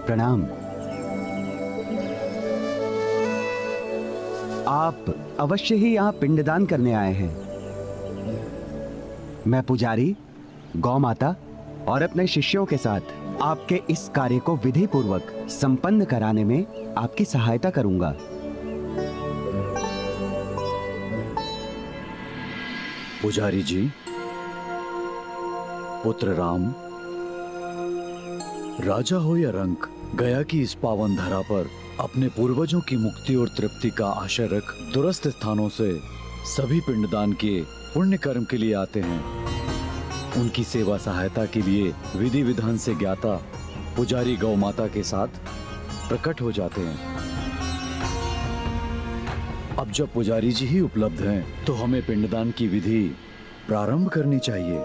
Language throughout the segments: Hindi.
प्रणाम। आप अवश्य ही यहाँ पिंडदान करने आए हैं। मैं पुजारी, गौ माता और अपने शिष्यों के साथ आपके इस कार्य को विधि पूर्वक संपन्न कराने में आपकी सहायता करूंगा। पुजारी जी, पुत्र राम, राजा हो या रंक, गया की इस पावन धरा पर अपने पूर्वजों की मुक्ति और तृप्ति का आशय रख दूरस्थ स्थानों से सभी पिंडदान के पुण्य कर्म के लिए आते हैं। उनकी सेवा सहायता के लिए विधि विधान से ज्ञाता पुजारी गौ माता के साथ प्रकट हो जाते हैं। अब जब पुजारी जी ही उपलब्ध हैं, तो हमें पिंडदान की विधि प्रारंभ करनी चाहिए।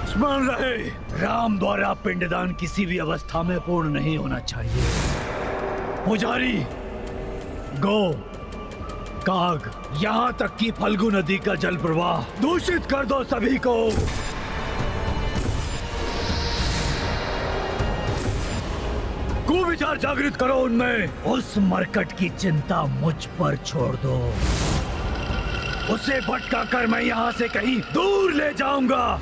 स्मरण रहे, राम द्वारा पिंडदान किसी भी अवस्था में पूर्ण नहीं होना चाहिए। पुजारी, गौ, काग, यहाँ तक कि फल्गु नदी का जल प्रवाह दूषित कर दो सभी को। कुविचार जागृत करो उनमें। उस मरकट की चिंता मुझ पर छोड़ दो। उसे भटका कर मैं यहाँ से कहीं दूर ले जाऊंगा।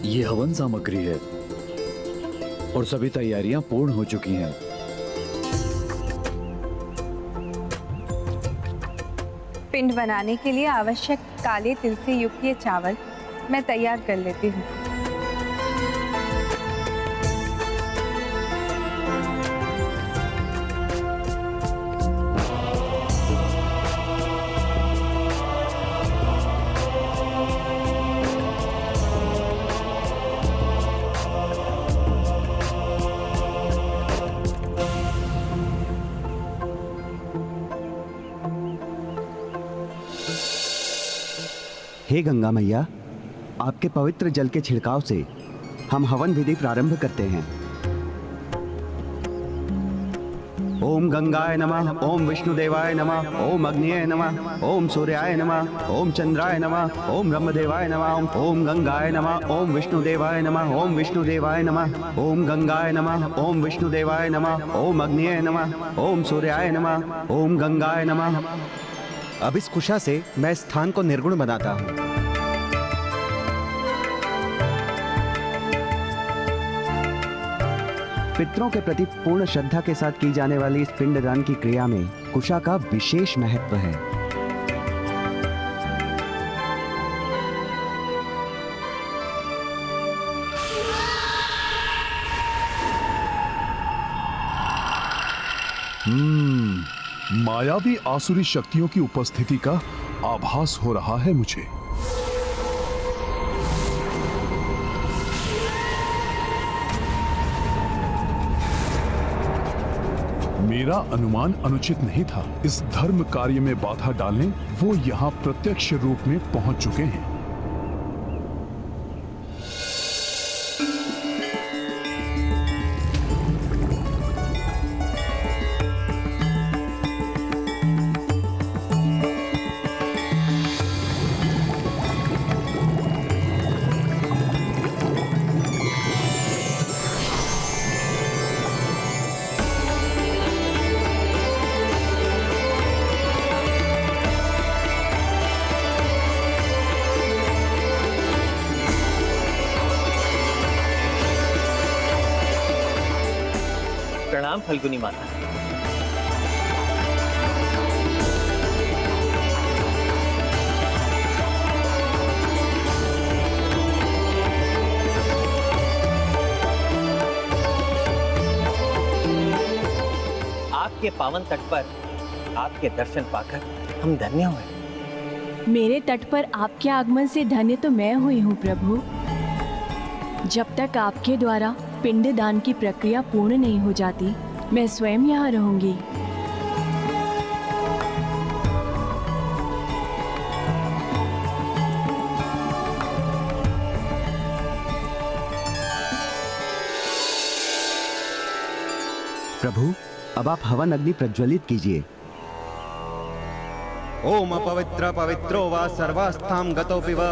ये हवन सामग्री है और सभी तैयारियां पूर्ण हो चुकी हैं। पिंड बनाने के लिए आवश्यक काले तिल से युक्त ये चावल मैं तैयार कर लेती हूँ। हे गंगा मैया, आपके पवित्र जल के छिड़काव से हम हवन विधि प्रारंभ करते हैं। ओम गंगाय नमः, ओम विष्णुदेवाय नमः, ओम अग्निये नमः, ओम सूर्याय नमः, ओम चंद्राय नमः, ओम ब्रह्मदेवाय नमः, ओम गंगाय नमः, ओम विष्णुदेवाय नमः, ओम विष्णुदेवाय नमः, ओम गंगाय नमः, ओम विष्णुदेवाय नमः, ओम अग्निये नमः, ओम सूर्याय नमः, ओम गंगाय नमः। अब इस कुशा से मैं स्थान को निर्गुण बनाता हूँ। पितरों के प्रति पूर्ण श्रद्धा के साथ की जाने वाली इस पिंडदान की क्रिया में कुशा का विशेष महत्व है। मायावी आसुरी शक्तियों की उपस्थिति का आभास हो रहा है मुझे। मेरा अनुमान अनुचित नहीं था। इस धर्म कार्य में बाधा डालने वो यहाँ प्रत्यक्ष रूप में पहुंच चुके हैं। प्रणाम फल्गुनी माता। आपके पावन तट पर आपके दर्शन पाकर हम धन्य हुए। मेरे तट पर आपके आगमन से धन्य तो मैं हुई हूँ प्रभु। जब तक आपके द्वारा पिंडदान की प्रक्रिया पूर्ण नहीं हो जाती, मैं स्वयं यहाँ रहूंगी। प्रभु, अब आप हवन अग्नि प्रज्वलित कीजिए। ओम अपवित्र पवित्रो वा सर्वास्थां गतोऽपि वा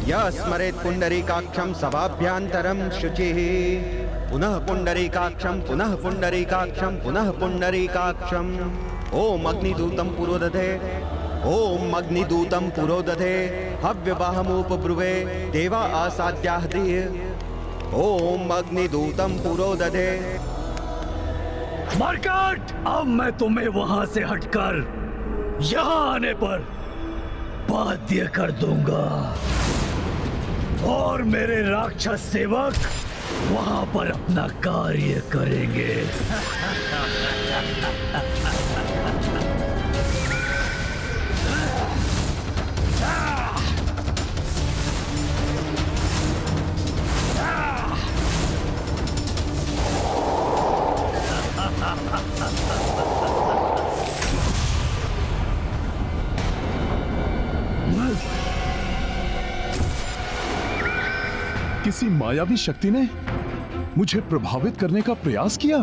यः स्मरेत् पुण्डरीकाक्षं सभाभ्यान्तरं शुचिः। पुनः पुण्डरीकाक्षं पुनः पुण्डरीकाक्षं पुनः पुण्डरीकाक्षम्। ओम अग्निदूतं पुरोदधे, ओम अग्निदूतं पुरोदधे हव्यवाहमुपब्रुवे देवा आसाद्याः। ओम अग्निदूतं पुरोदधे। मरकट, अब मैं तुम्हें वहां से हटकर यहाँ आने पर बाध्य कर दूंगा और मेरे राक्षस सेवक वहां पर अपना कार्य करेंगे। किसी मायावी शक्ति ने मुझे प्रभावित करने का प्रयास किया।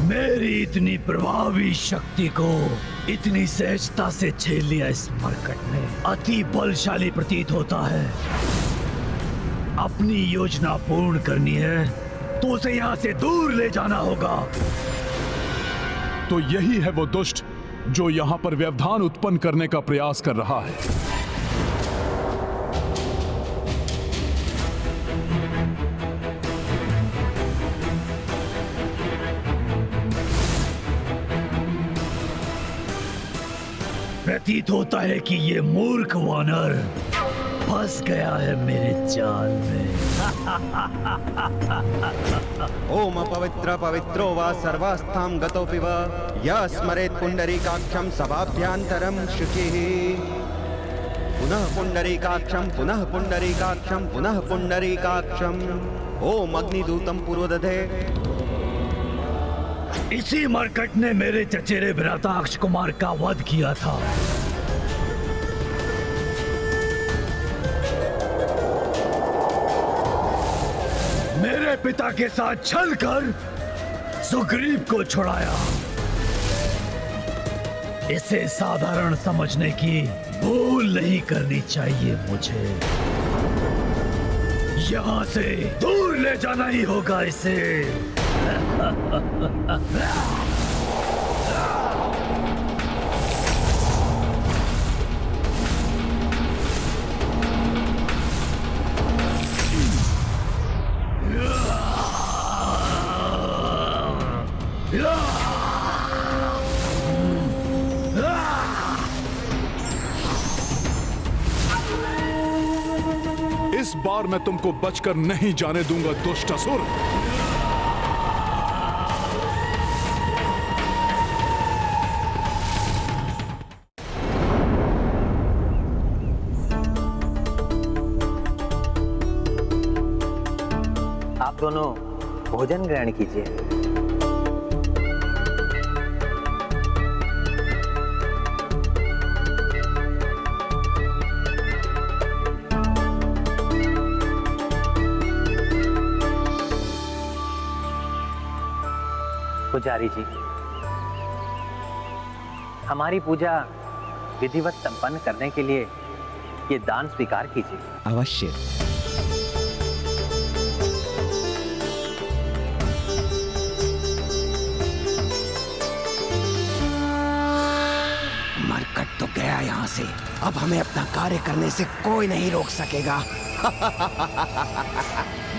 मेरी इतनी प्रभावी शक्ति को इतनी सहजता से झेल लिया इस मरकट ने अति बलशाली प्रतीत होता है। अपनी योजना पूर्ण करनी है तो उसे यहाँ से दूर ले जाना होगा। तो यही है वो दुष्ट जो यहाँ पर व्यवधान उत्पन्न करने का प्रयास कर रहा है। प्रतीत होता है कि ये मूर्ख वानर फंस गया है मेरे जाल में। ओम अपवित्र पवित्रो वा सर्वास्थां गतोऽपि वा यः स्मरेत् पुण्डरीकाक्षं सभाभ्यान्तरं शुचिः। पुनः पुण्डरीकाक्षं पुनः पुण्डरीकाक्षं पुनः पुण्डरीकाक्षम्। ओम अग्निदूतं पुरोदधे। इसी मरकट ने मेरे चचेरे भ्राता अक्ष कुमार का वध किया था। मेरे पिता के साथ छलकर सुग्रीव को छुड़ाया। इसे साधारण समझने की भूल नहीं करनी चाहिए मुझे। यहाँ से दूर ले जाना ही होगा इसे। इस बार मैं तुमको बचकर नहीं जाने दूंगा दुष्ट असुर। आप दोनों भोजन ग्रहण कीजिए। पुजारी जी, हमारी पूजा विधिवत संपन्न करने के लिए ये दान स्वीकार कीजिए। अवश्य। मरकट तो गया यहाँ से, अब हमें अपना कार्य करने से कोई नहीं रोक सकेगा।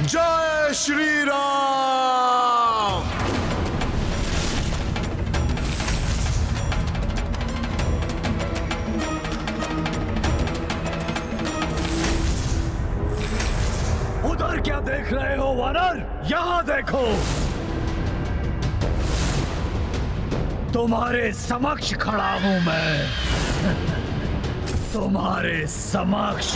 जय श्री राम। उधर क्या देख रहे हो वानर? यहाँ देखो। तुम्हारे समक्ष खड़ा हूं मैं, तुम्हारे समक्ष।